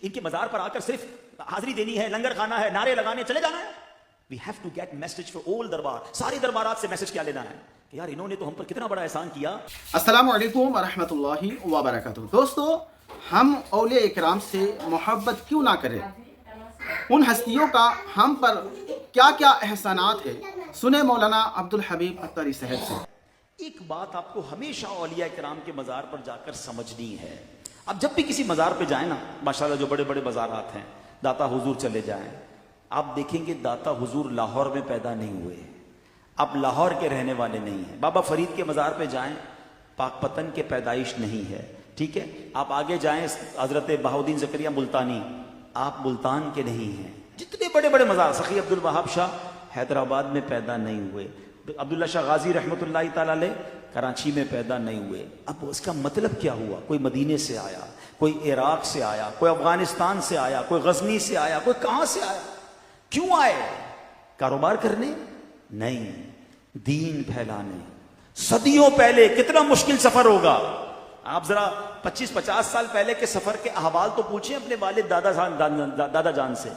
ان کے مزار پر آ کر صرف حاضری دینی ہے, لنگر کھانا ہے, نعرے لگانے, چلے جانا ہے. We have to get message for all دربار, سارے دربارات سے میسج کیا لینا ہے کہ یار انہوں نے تو ہم پر کتنا بڑا احسان کیا. السلام علیکم ورحمۃ اللہ وبرکاتہ. دوستو, ہم اولیاء اکرام سے محبت کیوں نہ کریں؟ ان ہستیوں کا ہم پر کیا کیا احسانات ہیں, سنیں مولانا عبدالحبیب اتاری صاحب سے. ایک بات آپ کو ہمیشہ اولیاء کرام کے مزار پر جا کر سمجھنی ہے. اب جب بھی کسی مزار پہ جائیں نا, ماشاءاللہ جو بڑے بڑے مزارات ہیں, داتا حضور چلے جائیں, آپ دیکھیں گے داتا حضور لاہور میں پیدا نہیں ہوئے, آپ لاہور کے رہنے والے نہیں ہیں. بابا فرید کے مزار پہ جائیں, پاک پتن کے پیدائش نہیں ہے, ٹھیک ہے. آپ آگے جائیں حضرت بہاؤدین زکریا ملتانی, آپ ملتان کے نہیں ہیں. جتنے بڑے بڑے مزار, سخی عبد الوہاب شاہ حیدرآباد میں پیدا نہیں ہوئے, عبداللہ شاہ غازی رحمۃ اللہ تعالی علیہ کراچی میں پیدا نہیں ہوئے. اب اس کا مطلب کیا ہوا؟ کوئی مدینے سے آیا, کوئی عراق سے آیا, کوئی افغانستان سے آیا, کوئی غزنی سے آیا, کوئی کہاں سے آیا. کیوں آئے؟ کاروبار کرنے نہیں, دین پھیلانے. صدیوں پہلے کتنا مشکل سفر ہوگا. آپ ذرا 25-50 سال پہلے کے سفر کے احوال تو پوچھیں اپنے والد دادا جان سے.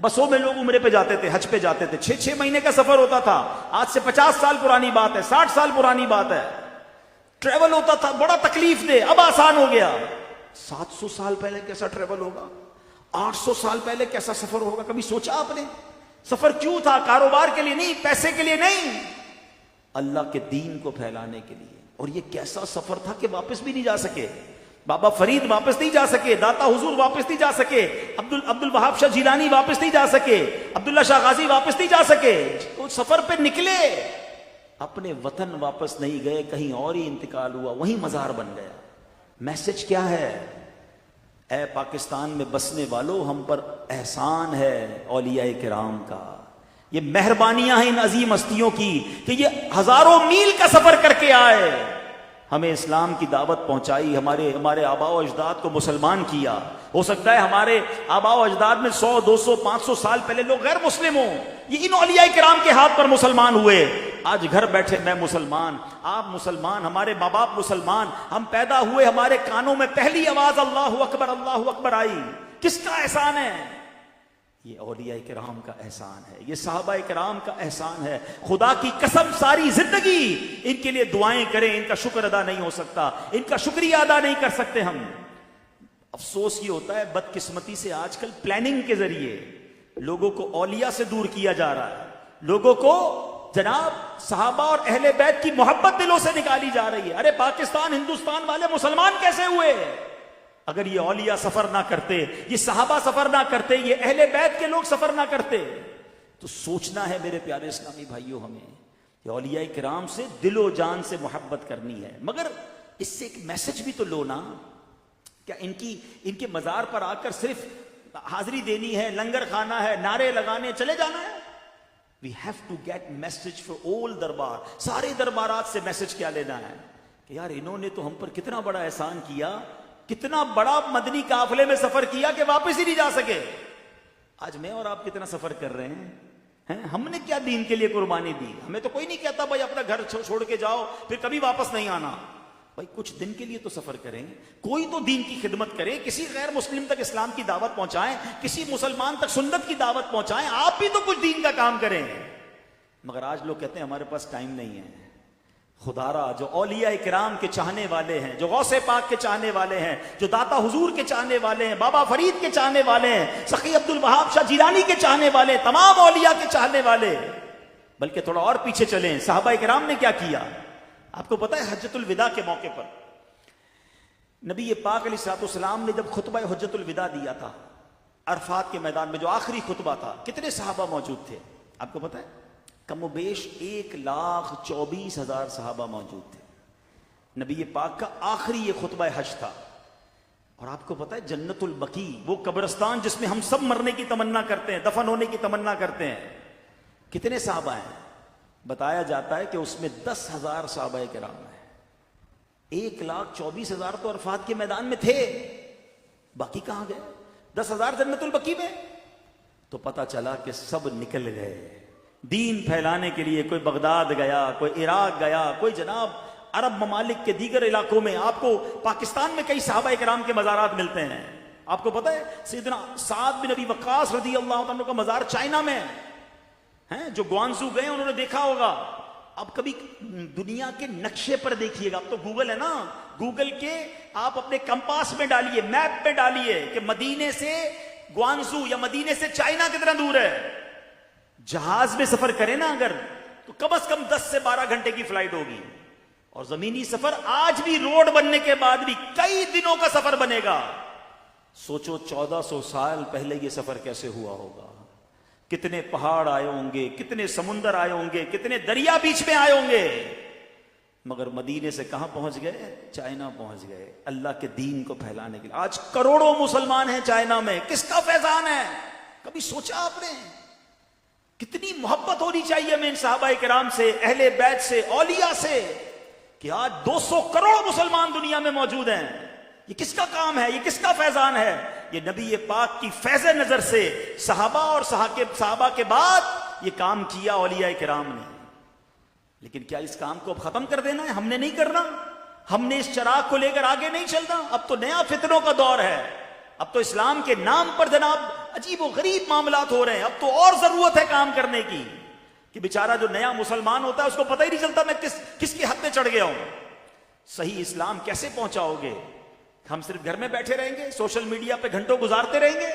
بسوں میں لوگ عمرے پہ جاتے تھے, حج پہ جاتے تھے, 6 مہینے کا سفر ہوتا تھا. آج سے 50 سال پرانی بات ہے, 60 سال پرانی بات ہے. ٹریول ہوتا تھا, بڑا تکلیف دے, اب آسان ہو گیا. 700 سال پہلے کیسا ٹریول ہوگا, 800 سال پہلے کیسا سفر ہوگا, کبھی سوچا آپ نے؟ سفر کیوں تھا؟ کاروبار کے لیے نہیں, پیسے کے لیے نہیں, اللہ کے دین کو پھیلانے کے لیے. اور یہ کیسا سفر تھا کہ واپس بھی نہیں جا سکے. بابا فرید واپس نہیں جا سکے, داتا حضور واپس نہیں جا سکے, عبد الوہاب شاہ جیلانی واپس نہیں جا سکے, عبداللہ شاہ غازی واپس نہیں جا سکے. وہ سفر پہ نکلے, اپنے وطن واپس نہیں گئے, کہیں اور ہی انتقال ہوا, وہیں مزار بن گیا. میسج کیا ہے؟ اے پاکستان میں بسنے والوں, ہم پر احسان ہے اولیاء کرام کا. یہ مہربانیاں ہیں ان عظیم ہستیوں کی کہ یہ ہزاروں میل کا سفر کر کے آئے, ہمیں اسلام کی دعوت پہنچائی, ہمارے آباء و اجداد کو مسلمان کیا. ہو سکتا ہے ہمارے آباء و اجداد میں 100 200 500 سال پہلے لوگ غیر مسلم ہوں, یہ ان اولیاء کرام کے ہاتھ پر مسلمان ہوئے. آج گھر بیٹھے میں مسلمان, آپ مسلمان, ہمارے ماں باپ مسلمان, ہم پیدا ہوئے, ہمارے کانوں میں پہلی آواز اللہ اکبر آئی. کس کا احسان ہے؟ یہ اولیاء کرام کا احسان ہے, یہ صحابہ کرام کا احسان ہے. خدا کی قسم ساری زندگی ان کے لیے دعائیں کریں, ان کا شکر ادا نہیں ہو سکتا, ان کا شکریہ ادا نہیں کر سکتے ہم. افسوس یہ ہوتا ہے بدقسمتی سے آج کل پلاننگ کے ذریعے لوگوں کو اولیاء سے دور کیا جا رہا ہے, لوگوں کو جناب صحابہ اور اہل بیت کی محبت دلوں سے نکالی جا رہی ہے. ارے پاکستان ہندوستان والے مسلمان کیسے ہوئے؟ اگر یہ اولیاء سفر نہ کرتے, یہ صحابہ سفر نہ کرتے, یہ اہل بیت کے لوگ سفر نہ کرتے. تو سوچنا ہے میرے پیارے اسلامی بھائیوں, ہمیں کہ اولیاء کرام سے دل و جان سے محبت کرنی ہے. مگر اس سے ایک میسج بھی تو لو نا. کیا ان کے مزار پر آ کر صرف حاضری دینی ہے, لنگر کھانا ہے, نعرے لگانے, چلے جانا ہے؟ We have to get message for all دربار, سارے دربارات سے میسج کیا لینا ہے کہ یار انہوں نے تو ہم پر کتنا بڑا احسان کیا, کتنا بڑا مدنی قافلے میں سفر کیا کہ واپس ہی نہیں جا سکے. آج میں اور آپ کتنا سفر کر رہے ہیں, ہم نے کیا دین کے لیے قربانی دی؟ ہمیں تو کوئی نہیں کہتا بھائی اپنا گھر چھوڑ کے جاؤ پھر کبھی واپس نہیں آنا. بھائی کچھ دن کے لیے تو سفر کریں, کوئی تو دین کی خدمت کریں, کسی غیر مسلم تک اسلام کی دعوت پہنچائیں, کسی مسلمان تک سنت کی دعوت پہنچائیں, آپ بھی تو کچھ دین کا کام کریں. مگر آج لوگ کہتے ہیں ہمارے پاس ٹائم نہیں ہے. خدا را جو اولیاء کرام کے چاہنے والے ہیں, جو غوث پاک کے چاہنے والے ہیں, جو داتا حضور کے چاہنے والے ہیں, بابا فرید کے چاہنے والے ہیں, سخی عبد الوہاب شاہ جیلانی کے چاہنے والے, تمام اولیاء کے چاہنے والے, بلکہ تھوڑا اور پیچھے چلیں, صحابہ کرام نے کیا کیا؟ آپ کو پتہ ہے حجۃ الوداع کے موقع پر نبی پاک علیہ الصلوۃ والسلام نے جب خطبہ حجۃ الوداع دیا تھا عرفات کے میدان میں, جو آخری خطبہ تھا, کتنے صحابہ موجود تھے آپ کو پتہ ہے؟ کم و بیش 1,24,000 صحابہ موجود تھے. نبی پاک کا آخری یہ خطبہ حج تھا. اور آپ کو پتہ ہے جنت البقیع, وہ قبرستان جس میں ہم سب مرنے کی تمنا کرتے ہیں, دفن ہونے کی تمنا کرتے ہیں, کتنے صحابہ ہیں؟ بتایا جاتا ہے کہ اس میں 10,000 صحابہ کرام ہیں. 1,24,000 تو عرفات کے میدان میں تھے, باقی کہاں گئے؟ 10,000 جنت البقیع میں. تو پتہ چلا کہ سب نکل گئے دین پھیلانے کے لیے. کوئی بغداد گیا, کوئی عراق گیا, کوئی جناب عرب ممالک کے دیگر علاقوں میں. آپ کو پاکستان میں کئی صحابہ کرام کے مزارات ملتے ہیں, آپ کو پتہ ہے سیدنا سعد بن ابی وقاص رضی اللہ عنہ کا مزار چائنا میں ہے، جو گوانزو گئے انہوں نے دیکھا ہوگا. اب کبھی دنیا کے نقشے پر دیکھیے گا، اب تو گوگل ہے نا، گوگل کے آپ اپنے کمپاس میں ڈالیے، میپ میں ڈالیے کہ مدینے سے گوانزو یا مدینے سے چائنا کتنا دور ہے. جہاز میں سفر کریں نا اگر، تو کم از کم 10 سے 12 گھنٹے کی فلائٹ ہوگی. اور زمینی سفر آج بھی روڈ بننے کے بعد بھی کئی دنوں کا سفر بنے گا. سوچو 1400 سال پہلے یہ سفر کیسے ہوا ہوگا، کتنے پہاڑ آئے ہوں گے، کتنے سمندر آئے ہوں گے، کتنے دریا بیچ میں آئے ہوں گے. مگر مدینے سے کہاں پہنچ گئے؟ چائنا پہنچ گئے اللہ کے دین کو پھیلانے کے لیے. آج کروڑوں مسلمان ہیں چائنا میں، کس کا فیضان ہے؟ کبھی سوچا آپ نے؟ کتنی محبت ہونی چاہیے ہمیں ان صحابہ کرام سے، اہل بیت سے، اولیاء سے، کہ آج 200 کروڑ مسلمان دنیا میں موجود ہیں. یہ کس کا کام ہے؟ یہ کس کا فیضان ہے؟ یہ نبی پاک کی فیض نظر سے صحابہ اور صحابہ کے بعد یہ کام کیا اولیاء کرام نے. لیکن کیا اس کام کو اب ختم کر دینا ہے؟ ہم نے نہیں کرنا. ہم نے اس چراغ کو لے کر آگے نہیں چلنا. اب تو نیا فتنوں کا دور ہے. اب تو اسلام کے نام پر جناب عجیب و غریب معاملات ہو رہے ہیں. اب تو اور ضرورت ہے کام کرنے کی، کہ بیچارہ جو نیا مسلمان ہوتا ہے اس کو پتہ ہی نہیں چلتا میں کس کی حد میں چڑھ گیا ہوں. صحیح اسلام کیسے پہنچاؤ گے؟ ہم صرف گھر میں بیٹھے رہیں گے، سوشل میڈیا پہ گھنٹوں گزارتے رہیں گے؟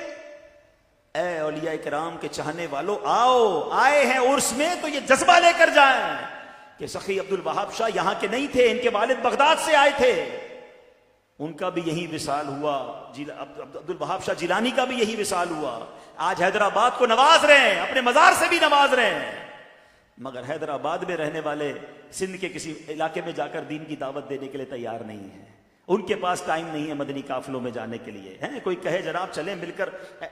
اے اولیاء کرام کے چاہنے والوں، آؤ، آئے ہیں عرس میں تو یہ جذبہ لے کر جائیں کہ سخی عبد الوہاب شاہ یہاں کے نہیں تھے، ان کے والد بغداد سے آئے تھے، ان کا بھی یہی وصال ہوا. عبد الوہاب شاہ جیلانی کا بھی یہی وصال ہوا. آج حیدرآباد کو نواز رہے ہیں، اپنے مزار سے بھی نواز رہے ہیں. مگر حیدرآباد میں رہنے والے سندھ کے کسی علاقے میں جا کر دین کی دعوت دینے کے لیے تیار نہیں ہیں. ان کے پاس ٹائم نہیں ہے مدنی قافلوں میں جانے کے لیے. ہیں کوئی کہے جناب چلیں مل کر،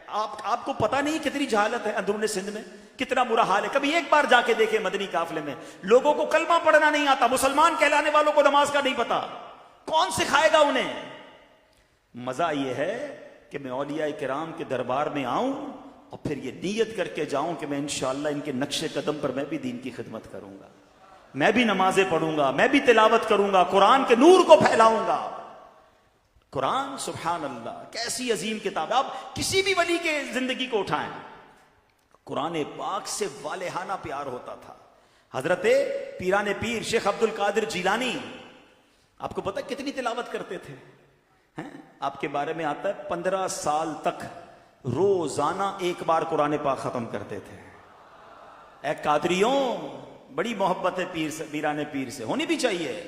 آپ کو پتہ نہیں کتنی جہالت ہے اندرون سندھ میں، کتنا برا حال ہے. کبھی ایک بار جا کے دیکھیں مدنی قافلے میں، لوگوں کو کلمہ پڑھنا نہیں آتا، مسلمان کہلانے والوں کو نماز کا نہیں پتا. کون سکھائے گا انہیں؟ مزہ یہ ہے کہ میں اولیاء کرام کے دربار میں آؤں اور پھر یہ نیت کر کے جاؤں کہ میں انشاءاللہ ان کے نقش قدم پر میں بھی دین کی خدمت کروں گا، میں بھی نمازیں پڑھوں گا، میں بھی تلاوت کروں گا، قرآن کے نور کو پھیلاؤں گا. قرآن سبحان اللہ کیسی عظیم کتاب ہے. آپ کسی بھی ولی کے زندگی کو اٹھائیں، قرآن پاک سے والہانہ پیار ہوتا تھا. حضرت پیران پیر شیخ عبد القادر جیلانی، آپ کو پتہ کتنی تلاوت کرتے تھے؟ آپ کے بارے میں آتا ہے 15 سال تک روزانہ ایک بار قرآن پاک ختم کرتے تھے. اے قادریوں، بڑی محبت ہے پیران پیر سے، ہونی بھی چاہیے.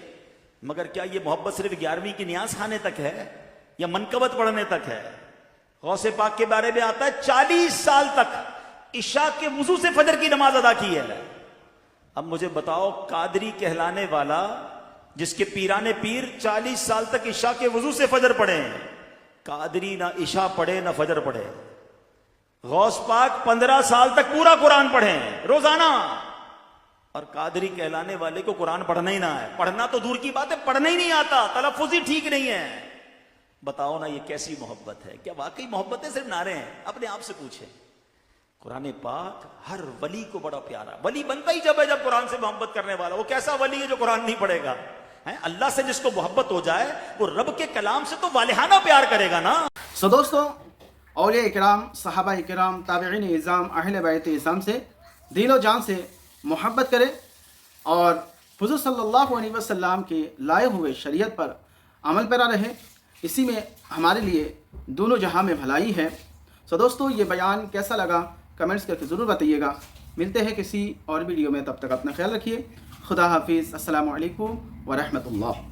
مگر کیا یہ محبت صرف 11ویں کی نیاز کھانے تک ہے یا منقبت پڑھنے تک ہے؟ غوث پاک کے بارے میں آتا ہے 40 سال تک عشاء کے وضو سے فجر کی نماز ادا کی ہے. اب مجھے بتاؤ، قادری کہلانے والا جس کے پیران پیر 40 سال تک عشاء کے وضو سے فجر پڑھے، قادری نہ عشاء پڑھے نہ فجر پڑھے. غوث پاک 15 سال تک پورا قرآن پڑھے روزانہ، اور قادری کہلانے والے کو قرآن پڑھنا ہی نہ ہے. پڑھنا تو دور کی بات ہے، پڑھنا ہی نہیں آتا، تلفظ ہی ٹھیک نہیں ہے. بتاؤ نا یہ کیسی محبت ہے؟ کیا واقعی محبت ہے صرف نعرے ہیں؟ اپنے آپ سے پوچھیں. قرآن پاک ہر ولی کو بڑا پیارا. ولی بنتا ہی جب ہے جب قرآن سے محبت کرنے والا. وہ کیسا ولی ہے جو قرآن نہیں پڑھے گا؟ اللہ سے جس کو محبت ہو جائے وہ رب کے کلام سے تو والہانہ پیار کرے گا نا. سو دوستو، اولیاء کرام، صحابہ کرام، تابعین اعظام، اہل بیت اعظام سے دل و جان سے محبت کرے اور حضور صلی اللہ علیہ وسلم کے لائے ہوئے شریعت پر عمل پیرا رہے. اسی میں ہمارے لیے دونوں جہاں میں بھلائی ہے. سو دوستو، یہ بیان کیسا لگا کمنٹس کر کے ضرور بتائیے گا. ملتے ہیں کسی اور ویڈیو میں، تب تک اپنا خیال رکھیے. خدا حافظ. السلام علیکم ورحمۃ اللہ.